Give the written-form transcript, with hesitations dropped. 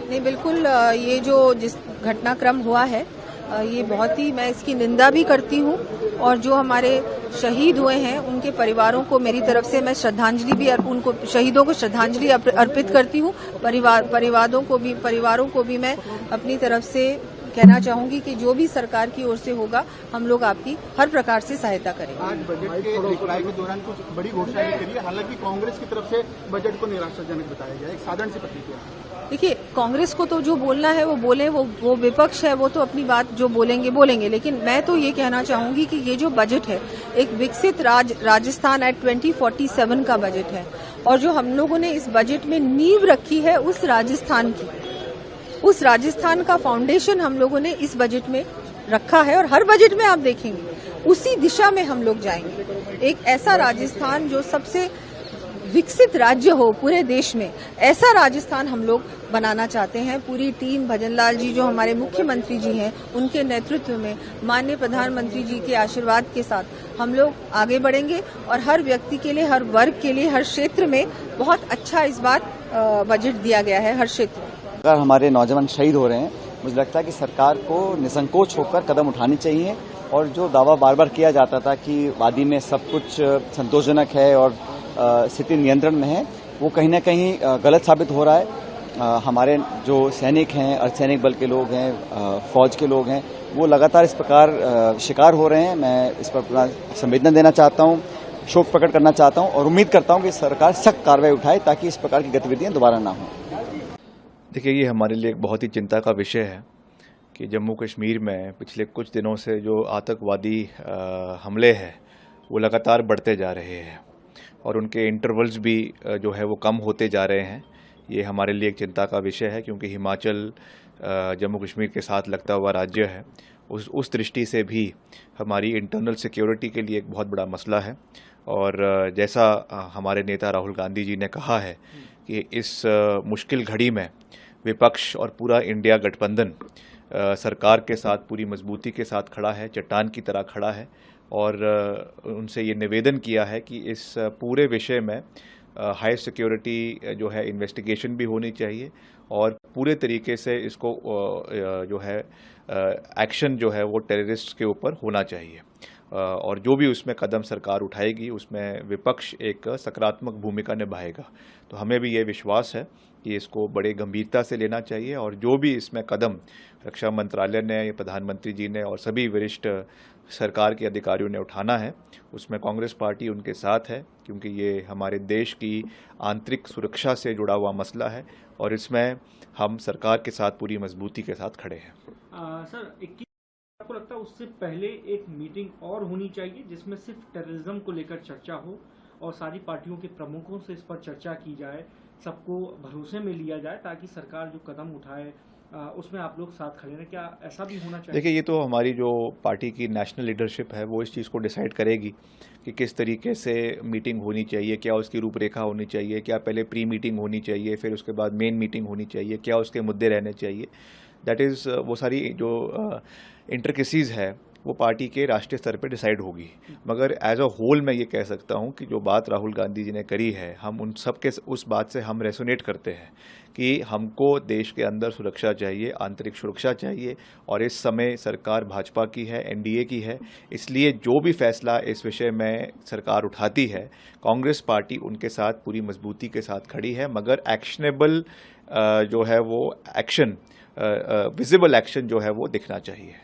नहीं, बिल्कुल ये जो जिस घटनाक्रम हुआ है ये बहुत ही, मैं इसकी निंदा भी करती हूँ और जो हमारे शहीद हुए हैं उनके परिवारों को मेरी तरफ से मैं श्रद्धांजलि भी उनको शहीदों को श्रद्धांजलि अर्पित करती हूँ। परिवारों को भी मैं अपनी तरफ से कहना चाहूंगी कि जो भी सरकार की ओर से होगा हम लोग आपकी हर प्रकार से सहायता करेंगे। आज बजट के रिप्लाई के दौरान कुछ बड़ी घोषणाएं करी है, हालांकि कांग्रेस की तरफ से बजट को निराशाजनक बताया गया। एक साधारण सी प्रतिक्रिया। देखिए, कांग्रेस को तो जो बोलना है वो बोले, वो विपक्ष है, वो तो अपनी बात जो बोलेंगे, लेकिन मैं तो ये कहना चाहूंगी कि ये जो बजट है एक विकसित राजस्थान एट 2047 का बजट है और जो हम लोगों ने इस बजट में नींव रखी है उस राजस्थान का फाउंडेशन हम लोगों ने इस बजट में रखा है और हर बजट में आप देखेंगे उसी दिशा में हम लोग जाएंगे। एक ऐसा राजस्थान जो सबसे विकसित राज्य हो पूरे देश में, ऐसा राजस्थान हम लोग बनाना चाहते हैं। पूरी टीम, भजनलाल जी जो हमारे मुख्यमंत्री जी हैं, उनके नेतृत्व में, माननीय प्रधानमंत्री जी के आशीर्वाद के साथ हम लोग आगे बढ़ेंगे और हर व्यक्ति के लिए, हर वर्ग के लिए, हर क्षेत्र में बहुत अच्छा इस बार बजट दिया गया है। हर क्षेत्र में अगर हमारे नौजवान शहीद हो रहे हैं, मुझे लगता है कि सरकार को निसंकोच होकर कदम उठानी चाहिए और जो दावा बार बार किया जाता था कि वादी में सब कुछ संतोषजनक है और स्थिति नियंत्रण में है, वो कहीं न कहीं गलत साबित हो रहा है। हमारे जो सैनिक हैं, अर्धसैनिक बल के लोग हैं, फौज के लोग हैं, वो लगातार इस प्रकार शिकार हो रहे हैं। मैं इस पर अपना संवेदना देना चाहता हूँ, शोक प्रकट करना चाहता हूँ और उम्मीद करता हूँ कि सरकार सख्त कार्रवाई उठाए ताकि इस प्रकार की गतिविधियां दोबारा ना हों। देखिए, ये हमारे लिए एक बहुत ही चिंता का विषय है कि जम्मू कश्मीर में पिछले कुछ दिनों से जो आतंकवादी हमले हैं वो लगातार बढ़ते जा रहे हैं और उनके इंटरवल्स भी जो है वो कम होते जा रहे हैं। ये हमारे लिए एक चिंता का विषय है क्योंकि हिमाचल जम्मू कश्मीर के साथ लगता हुआ राज्य है। उस दृष्टि से भी हमारी इंटरनल सिक्योरिटी के लिए एक बहुत बड़ा मसला है और जैसा हमारे नेता राहुल गांधी जी ने कहा है कि इस मुश्किल घड़ी में विपक्ष और पूरा इंडिया गठबंधन सरकार के साथ पूरी मजबूती के साथ खड़ा है, चट्टान की तरह खड़ा है और उनसे ये निवेदन किया है कि इस पूरे विषय में हाई सिक्योरिटी जो है इन्वेस्टिगेशन भी होनी चाहिए और पूरे तरीके से इसको जो है एक्शन जो है वो टेररिस्ट के ऊपर होना चाहिए और जो भी उसमें कदम सरकार उठाएगी उसमें विपक्ष एक सकारात्मक भूमिका निभाएगा। तो हमें भी ये विश्वास है कि इसको बड़े गंभीरता से लेना चाहिए और जो भी इसमें कदम रक्षा मंत्रालय ने, प्रधानमंत्री जी ने और सभी वरिष्ठ सरकार के अधिकारियों ने उठाना है, उसमें कांग्रेस पार्टी उनके साथ है क्योंकि ये हमारे देश की आंतरिक सुरक्षा से जुड़ा हुआ मसला है और इसमें हम सरकार के साथ पूरी मजबूती के साथ खड़े हैं। सर, आपको लगता है उससे पहले एक मीटिंग और होनी चाहिए जिसमें सिर्फ टेररिज्म को लेकर चर्चा हो और सारी पार्टियों के प्रमुखों से इस पर चर्चा की जाए, सबको भरोसे में लिया जाए ताकि सरकार जो कदम उठाए उसमें आप लोग साथ खड़े रहें? क्या ऐसा भी होना चाहिए? देखिए, ये तो हमारी जो पार्टी की नेशनल लीडरशिप है वो इस चीज़ को डिसाइड करेगी कि किस तरीके से मीटिंग होनी चाहिए, क्या उसकी रूपरेखा होनी चाहिए, क्या पहले प्री मीटिंग होनी चाहिए, फिर उसके बाद मेन मीटिंग होनी चाहिए, क्या उसके मुद्दे रहने चाहिए। दैट इज़ वो सारी जो इंटरकेसीज़ है वो पार्टी के राष्ट्रीय स्तर पर डिसाइड होगी। मगर एज अ होल मैं ये कह सकता हूँ कि जो बात राहुल गांधी जी ने करी है, हम उन सब के उस बात से हम रेसोनेट करते हैं कि हमको देश के अंदर सुरक्षा चाहिए, आंतरिक सुरक्षा चाहिए और इस समय सरकार भाजपा की है, एनडीए की है, इसलिए जो भी फैसला इस विषय में सरकार उठाती है, कांग्रेस पार्टी उनके साथ पूरी मजबूती के साथ खड़ी है। मगर एक्शनेबल जो है वो एक्शन, विजिबल एक्शन जो है वो दिखना चाहिए।